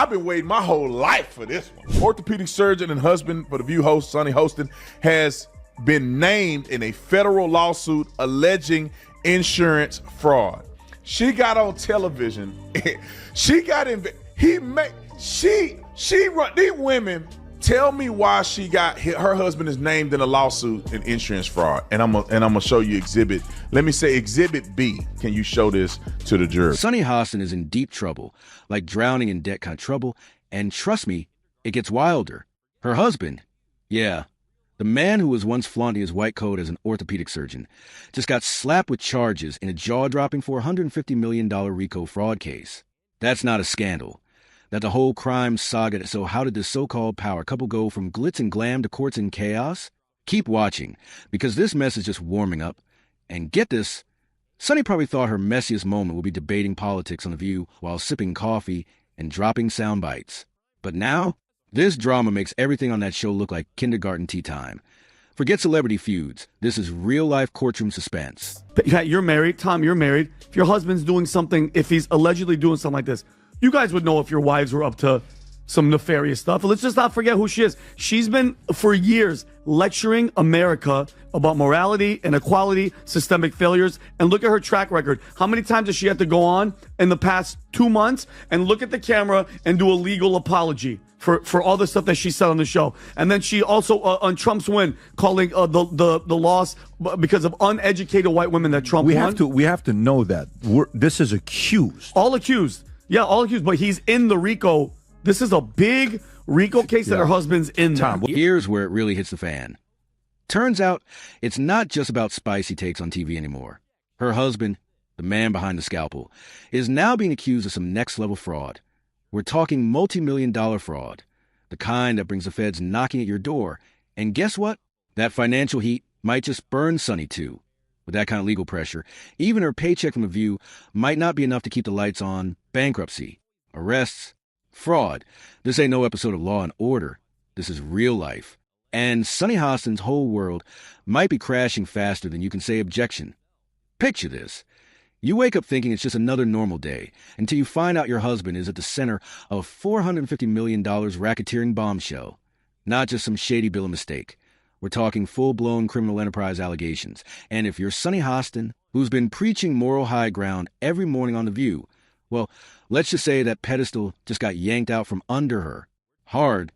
I've been waiting my whole life for this one. Orthopedic surgeon and husband for The View host, Sonny Hostin, has been named in a federal lawsuit alleging insurance fraud. She got on television. She got in. She run these women. Tell me why she got her husband is named in a lawsuit in insurance fraud, and I'm gonna show you exhibit. Let me say exhibit B. Can you show this to the jury? Sonny Hostin is in deep trouble, like drowning in debt kind of trouble, and trust me, it gets wilder. Her husband, yeah, the man who was once flaunting his white coat as an orthopedic surgeon, just got slapped with charges in a jaw-dropping $450 million RICO fraud case. That's not a scandal. That's a whole crime saga. So how did this so-called power couple go from glitz and glam to courts and chaos? Keep watching, because this mess is just warming up. And get this, Sonny probably thought her messiest moment would be debating politics on The View while sipping coffee and dropping sound bites. But now, this drama makes everything on that show look like kindergarten tea time. Forget celebrity feuds. This is real-life courtroom suspense. You're married. Tom, you're married. If your husband's doing something, if he's allegedly doing something like this, you guys would know if your wives were up to some nefarious stuff. Let's just not forget who she is. She's been, for years, lecturing America about morality, inequality, systemic failures. And look at her track record. How many times does she have to go on in the past 2 months and look at the camera and do a legal apology for all the stuff that she said on the show? And then she also, on Trump's win, calling the loss because of uneducated white women that Trump won. We have to know that. This is accused. All accused. Yeah, all accused, but he's in the RICO. This is a big RICO case that her husband's in there. Tom, here's where it really hits the fan. Turns out, it's not just about spicy takes on TV anymore. Her husband, the man behind the scalpel, is now being accused of some next-level fraud. We're talking multi-million-dollar fraud, the kind that brings the feds knocking at your door. And guess what? That financial heat might just burn Sonny too. With that kind of legal pressure, even her paycheck from The View might not be enough to keep the lights on. Bankruptcy, arrests, fraud. This ain't no episode of Law and Order. This is real life. And Sonny Hostin's whole world might be crashing faster than you can say objection. Picture this. You wake up thinking it's just another normal day until you find out your husband is at the center of a $450 million racketeering bombshell. Not just some shady bill of mistake. We're talking full-blown criminal enterprise allegations. And if you're Sonny Hostin, who's been preaching moral high ground every morning on The View, well, let's just say that pedestal just got yanked out from under her. Hard.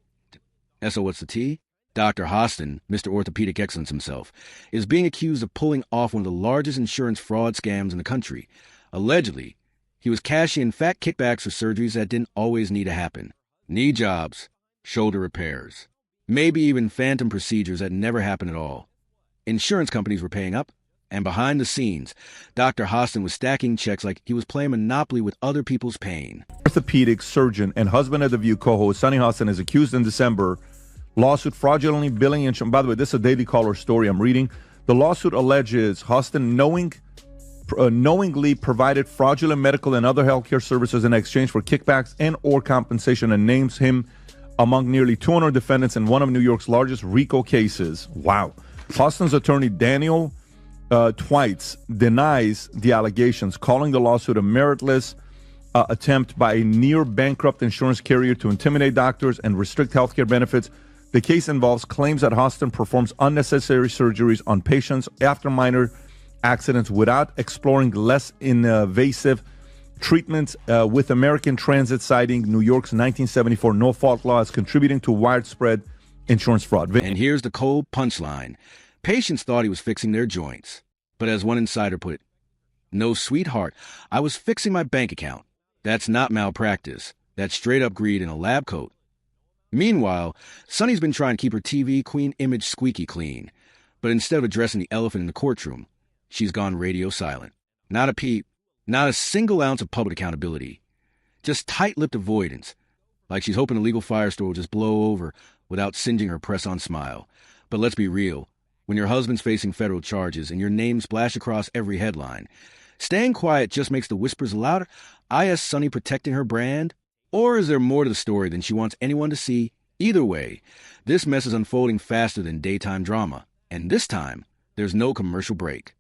So what's the T? Dr. Hostin, Mr. Orthopedic Excellence himself, is being accused of pulling off one of the largest insurance fraud scams in the country. Allegedly, he was cashing in fat kickbacks for surgeries that didn't always need to happen. Knee jobs, shoulder repairs, maybe even phantom procedures that never happened at all. Insurance companies were paying up, and behind the scenes, Dr. Hostin was stacking checks like he was playing Monopoly with other people's pain. Orthopedic surgeon and husband of The View co-host Sonny Hostin is accused in December lawsuit fraudulently billing insurance. By the way, this is a Daily Caller story I'm reading. The lawsuit alleges Hostin knowingly provided fraudulent medical and other healthcare services in exchange for kickbacks and or compensation, and names him among nearly 200 defendants in one of New York's largest RICO cases. Wow. Hostin's attorney Daniel Twites denies the allegations, calling the lawsuit a meritless attempt by a near-bankrupt insurance carrier to intimidate doctors and restrict healthcare benefits. The case involves claims that Hostin performs unnecessary surgeries on patients after minor accidents without exploring less invasive treatments, with American Transit citing New York's 1974 no-fault law as contributing to widespread insurance fraud. And here's the cold punchline. Patients thought he was fixing their joints. But as one insider put it, no, sweetheart, I was fixing my bank account. That's not malpractice. That's straight-up greed in a lab coat. Meanwhile, Sonny's been trying to keep her TV queen image squeaky clean. But instead of addressing the elephant in the courtroom, she's gone radio silent. Not a peep, not a single ounce of public accountability. Just tight-lipped avoidance, like she's hoping a legal firestorm will just blow over without singeing her press-on smile. But let's be real. When your husband's facing federal charges and your name splashed across every headline, staying quiet just makes the whispers louder. Is Sonny protecting her brand? Or is there more to the story than she wants anyone to see? Either way, this mess is unfolding faster than daytime drama. And this time, there's no commercial break.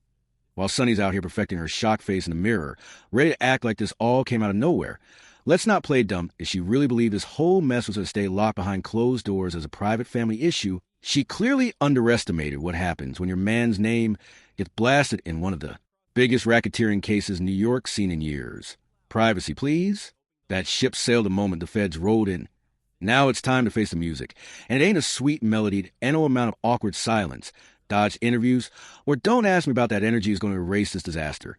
While Sonny's out here perfecting her shock face in the mirror, ready to act like this all came out of nowhere, Let's not play dumb. If she really believed this whole mess was going to stay locked behind closed doors as a private family issue, she clearly underestimated what happens when your man's name gets blasted in one of the biggest racketeering cases New York's seen in years. Privacy, please. That ship sailed the moment the feds rolled in. Now it's time to face the music. And it ain't a sweet melodied, no amount of awkward silence, dodge interviews, or don't ask me about that energy is going to erase this disaster.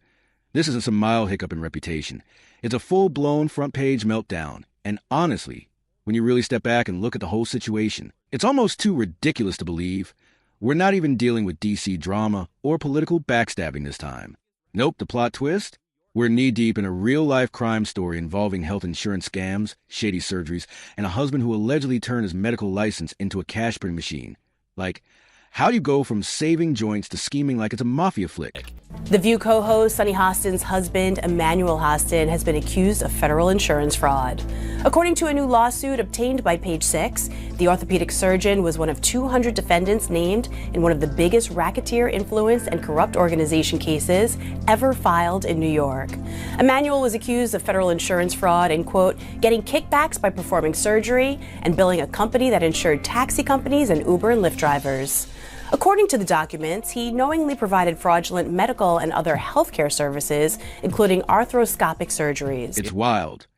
This isn't some mild hiccup in reputation. It's a full-blown front-page meltdown. And honestly, when you really step back and look at the whole situation, it's almost too ridiculous to believe. We're not even dealing with DC drama or political backstabbing this time. Nope, the plot twist? We're knee-deep in a real-life crime story involving health insurance scams, shady surgeries, and a husband who allegedly turned his medical license into a cash-printing machine. Like, how do you go from saving joints to scheming like it's a mafia flick? The View co-host Sonny Hostin's husband, Emmanuel Hostin, has been accused of federal insurance fraud. According to a new lawsuit obtained by Page Six, the orthopedic surgeon was one of 200 defendants named in one of the biggest racketeer influence and corrupt organization cases ever filed in New York. Emmanuel was accused of federal insurance fraud and, quote, getting kickbacks by performing surgery and billing a company that insured taxi companies and Uber and Lyft drivers. According to the documents, he knowingly provided fraudulent medical and other healthcare services, including arthroscopic surgeries. It's wild.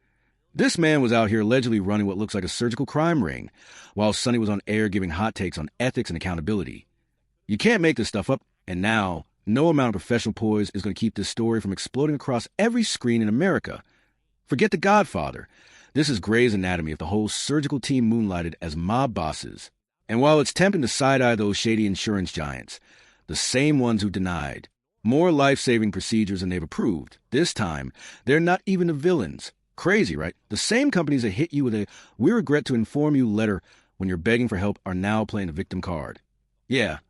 This man was out here allegedly running what looks like a surgical crime ring, while Sonny was on air giving hot takes on ethics and accountability. You can't make this stuff up, and now, no amount of professional poise is going to keep this story from exploding across every screen in America. Forget The Godfather. This is Grey's Anatomy if the whole surgical team moonlighted as mob bosses. And while it's tempting to side-eye those shady insurance giants, the same ones who denied more life-saving procedures than they've approved, this time, they're not even the villains. Crazy, right? The same companies that hit you with a "we regret to inform you" letter when you're begging for help are now playing the victim card. Yeah,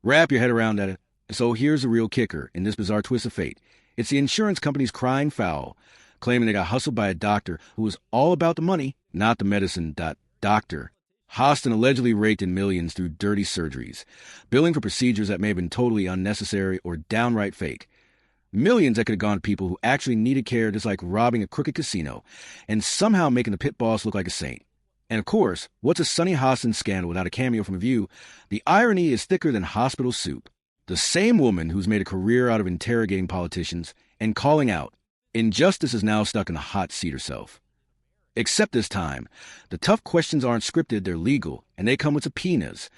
wrap your head around that. So here's the real kicker in this bizarre twist of fate. It's the insurance companies crying foul, claiming they got hustled by a doctor who was all about the money, not the medicine. Doctor. Hostin allegedly raked in millions through dirty surgeries, billing for procedures that may have been totally unnecessary or downright fake. Millions that could have gone to people who actually needed care, just like robbing a crooked casino, and somehow making the pit boss look like a saint. And of course, what's a Sonny Hostin scandal without a cameo from View? The irony is thicker than hospital soup. The same woman who's made a career out of interrogating politicians and calling out, injustice is now stuck in the hot seat herself. Except this time, the tough questions aren't scripted, they're legal, and they come with subpoenas.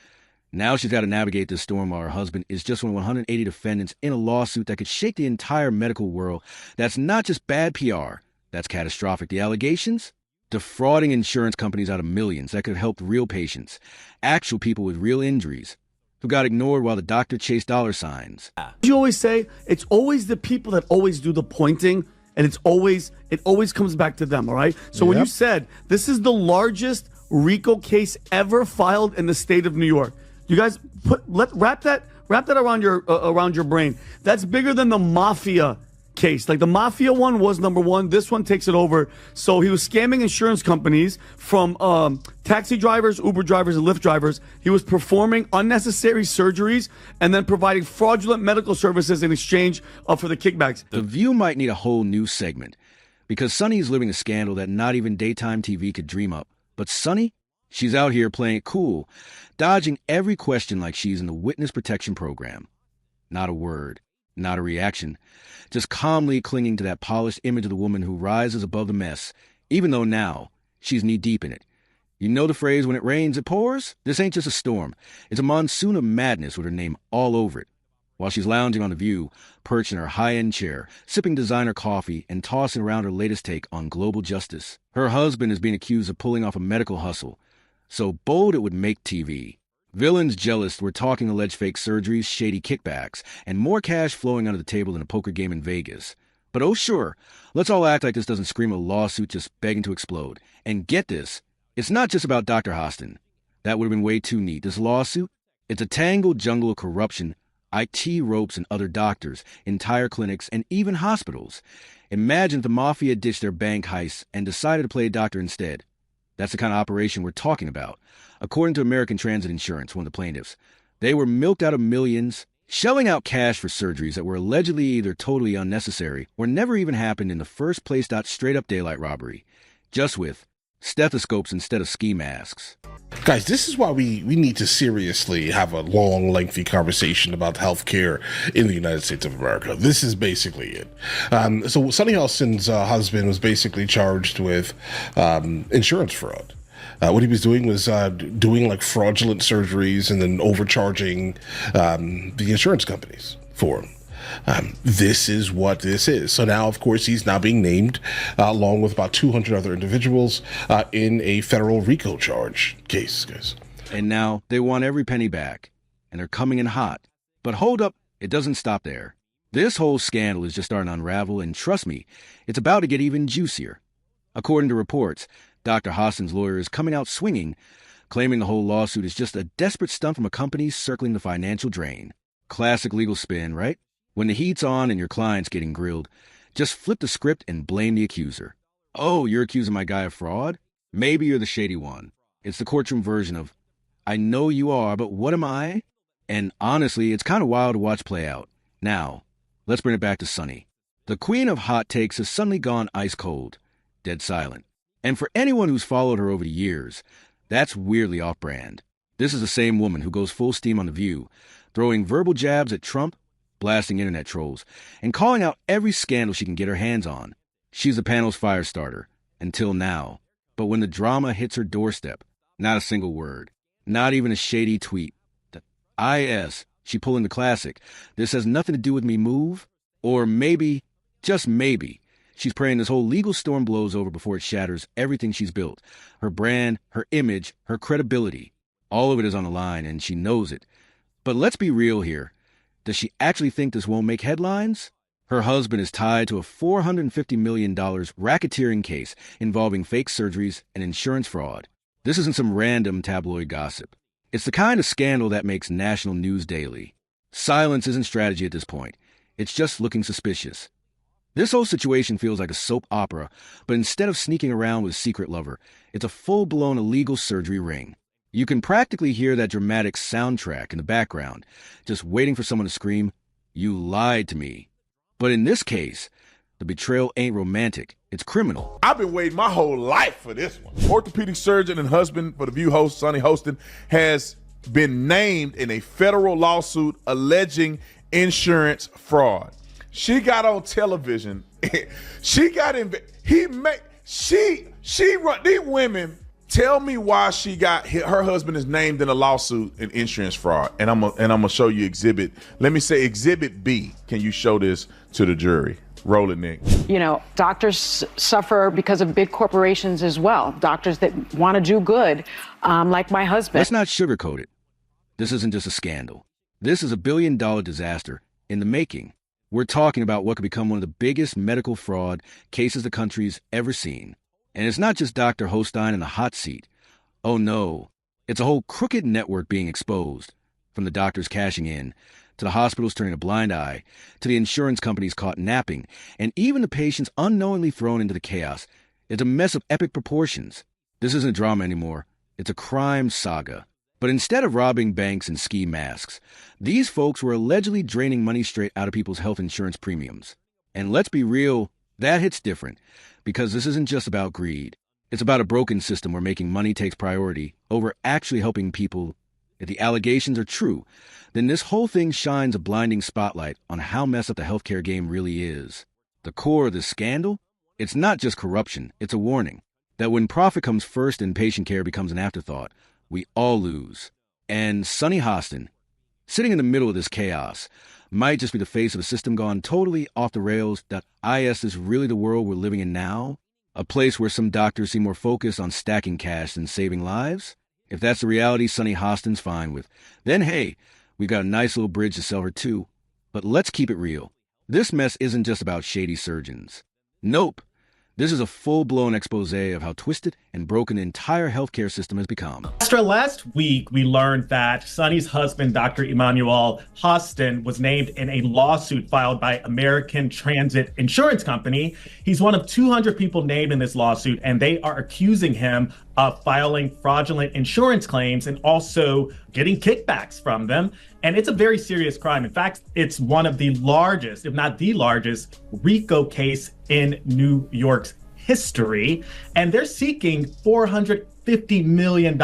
Now she's got to navigate this storm while her husband is just one of 180 defendants in a lawsuit that could shake the entire medical world. That's not just bad PR, that's catastrophic. The allegations? Defrauding insurance companies out of millions that could have helped real patients, actual people with real injuries, who got ignored while the doctor chased dollar signs. You always say it's always the people that always do the pointing, and it always comes back to them, all right? So when you said this is the largest RICO case ever filed in the state of New York, you guys wrap that around your brain. That's bigger than the mafia case. Like the mafia one was number one. This one takes it over. So he was scamming insurance companies from taxi drivers, Uber drivers, and Lyft drivers. He was performing unnecessary surgeries and then providing fraudulent medical services in exchange for the kickbacks. The View might need a whole new segment because Sonny is living a scandal that not even daytime TV could dream up. But Sonny, she's out here playing it cool, dodging every question like she's in the witness protection program. Not a word. Not a reaction, just calmly clinging to that polished image of the woman who rises above the mess, even though now she's knee-deep in it. You know the phrase, when it rains, it pours? This ain't just a storm. It's a monsoon of madness with her name all over it. While she's lounging on The View, perched in her high-end chair, sipping designer coffee and tossing around her latest take on global justice, her husband is being accused of pulling off a medical hustle, so bold it would make TV. Villains jealous were talking alleged fake surgeries, shady kickbacks, and more cash flowing under the table than a poker game in Vegas. But oh sure, let's all act like this doesn't scream a lawsuit just begging to explode. And get this, it's not just about Dr. Hostin. That would have been way too neat. This lawsuit, it's a tangled jungle of corruption, IT ropes and other doctors, entire clinics, and even hospitals. Imagine if the mafia ditched their bank heists and decided to play a doctor instead. That's the kind of operation we're talking about. According to American Transit Insurance, one of the plaintiffs, they were milked out of millions, shelling out cash for surgeries that were allegedly either totally unnecessary or never even happened in the first place. Straight up daylight robbery. just with stethoscopes instead of ski masks. Guys, this is why we need to seriously have a long, lengthy conversation about healthcare in the United States of America. This is basically it. So Sunny Hostin's husband was basically charged with insurance fraud. What he was doing was doing like fraudulent surgeries and then overcharging the insurance companies for him. This is what this is. So now, of course, he's now being named along with about 200 other individuals in a federal RICO charge case, guys. And now they want every penny back, and they're coming in hot. But hold up, it doesn't stop there. This whole scandal is just starting to unravel, and trust me, it's about to get even juicier. According to reports, Dr. Hostin's lawyer is coming out swinging, claiming the whole lawsuit is just a desperate stunt from a company circling the financial drain. Classic legal spin, right? When the heat's on and your client's getting grilled, just flip the script and blame the accuser. Oh, you're accusing my guy of fraud? Maybe you're the shady one. It's the courtroom version of, I know you are, but what am I? And honestly, it's kind of wild to watch play out. Now, let's bring it back to Sunny. The queen of hot takes has suddenly gone ice cold, dead silent. And for anyone who's followed her over the years, that's weirdly off-brand. This is the same woman who goes full steam on The View, throwing verbal jabs at Trump, blasting internet trolls, and calling out every scandal she can get her hands on. She's the panel's fire starter, until now. But when the drama hits her doorstep, not a single word, not even a shady tweet. The IS, she pulling the classic, this has nothing to do with me move, or maybe, just maybe, she's praying this whole legal storm blows over before it shatters everything she's built. Her brand, her image, her credibility. All of it is on the line, and she knows it. But let's be real here. Does she actually think this won't make headlines? Her husband is tied to a $450 million racketeering case involving fake surgeries and insurance fraud. This isn't some random tabloid gossip. It's the kind of scandal that makes national news daily. Silence isn't strategy at this point. It's just looking suspicious. This whole situation feels like a soap opera, but instead of sneaking around with a secret lover, it's a full-blown illegal surgery ring. You can practically hear that dramatic soundtrack in the background, just waiting for someone to scream, "You lied to me." But in this case, the betrayal ain't romantic, it's criminal. I've been waiting my whole life for this one. Orthopedic surgeon and husband for The View host Sunny Hostin has been named in a federal lawsuit alleging insurance fraud. She got on television. She run these women. Tell me why her husband is named in a lawsuit in insurance fraud. And I'm gonna show you exhibit. Let me say exhibit B. Can you show this to the jury? Roll it, Nick. You know, doctors suffer because of big corporations as well. Doctors that want to do good, like my husband. Let's not sugarcoat it. This isn't just a scandal. This is a billion-dollar disaster in the making. We're talking about what could become one of the biggest medical fraud cases the country's ever seen. And it's not just Dr. Hostin in the hot seat. Oh no, it's a whole crooked network being exposed. From the doctors cashing in, to the hospitals turning a blind eye, to the insurance companies caught napping, and even the patients unknowingly thrown into the chaos. It's a mess of epic proportions. This isn't a drama anymore. It's a crime saga. But instead of robbing banks and ski masks, these folks were allegedly draining money straight out of people's health insurance premiums. And let's be real, that hits different, because this isn't just about greed. It's about a broken system where making money takes priority over actually helping people. If the allegations are true, then this whole thing shines a blinding spotlight on how messed up the healthcare game really is. The core of this scandal? It's not just corruption, it's a warning that when profit comes first and patient care becomes an afterthought, we all lose. And Sunny Hostin, sitting in the middle of this chaos, might just be the face of a system gone totally off the rails. That IS is really the world we're living in now? A place where some doctors seem more focused on stacking cash than saving lives? If that's the reality Sunny Hostin's fine with, then hey, we've got a nice little bridge to sell her too. But let's keep it real. This mess isn't just about shady surgeons. Nope. This is a full-blown expose of how twisted and broken the entire healthcare system has become. Extra, last week, we learned that Sunny's husband, Dr. Emmanuel Hostin, was named in a lawsuit filed by American Transit Insurance Company. He's one of 200 people named in this lawsuit, and they are accusing him of filing fraudulent insurance claims and also getting kickbacks from them. And it's a very serious crime. In fact, it's one of the largest, if not the largest, RICO case in New York's history, and they're seeking $450 million.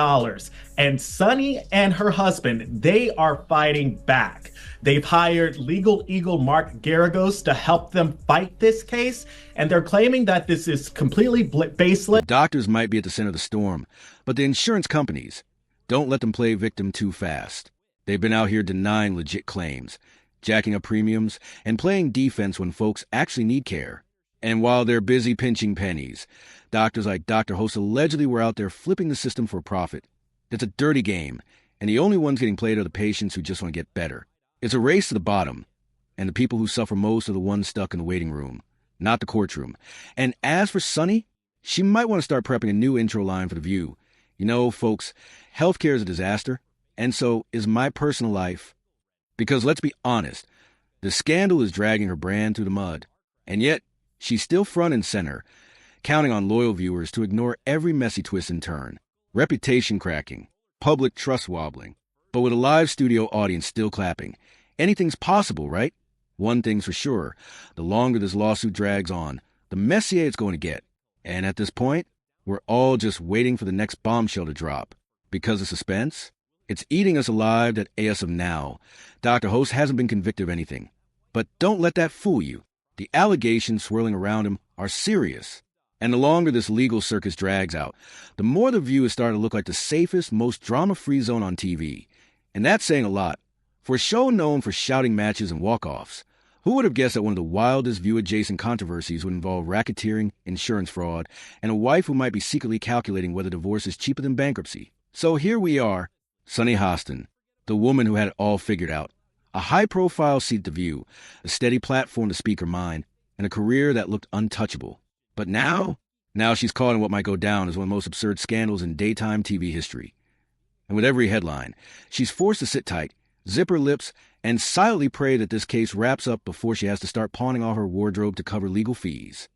And Sunny and her husband, they are fighting back. They've hired legal eagle Mark Garagos to help them fight this case, and they're claiming that this is completely baseless. Doctors might be at the center of the storm, but the insurance companies, don't let them play victim too fast. They've been out here denying legit claims, jacking up premiums, and playing defense when folks actually need care. And while they're busy pinching pennies, doctors like Dr. Host allegedly were out there flipping the system for profit. It's a dirty game, and the only ones getting played are the patients who just want to get better. It's a race to the bottom, and the people who suffer most are the ones stuck in the waiting room, not the courtroom. And as for Sunny, she might want to start prepping a new intro line for The View. You know, folks, healthcare is a disaster, and so is my personal life. Because let's be honest, the scandal is dragging her brand through the mud, and yet she's still front and center, counting on loyal viewers to ignore every messy twist and turn. Reputation cracking, public trust wobbling, but with a live studio audience still clapping. Anything's possible, right? One thing's for sure, the longer this lawsuit drags on, the messier it's going to get. And at this point, we're all just waiting for the next bombshell to drop. Because of suspense, it's eating us alive that as of now, Dr. Host hasn't been convicted of anything. But don't let that fool you. The allegations swirling around him are serious. And the longer this legal circus drags out, the more The View is starting to look like the safest, most drama-free zone on TV. And that's saying a lot. For a show known for shouting matches and walk-offs, who would have guessed that one of the wildest View-adjacent controversies would involve racketeering, insurance fraud, and a wife who might be secretly calculating whether divorce is cheaper than bankruptcy? So here we are, Sunny Hostin, the woman who had it all figured out. A high-profile seat at The View, a steady platform to speak her mind, and a career that looked untouchable. But now she's caught in what might go down as one of the most absurd scandals in daytime TV history. And with every headline, she's forced to sit tight, zip her lips, and silently pray that this case wraps up before she has to start pawning off her wardrobe to cover legal fees.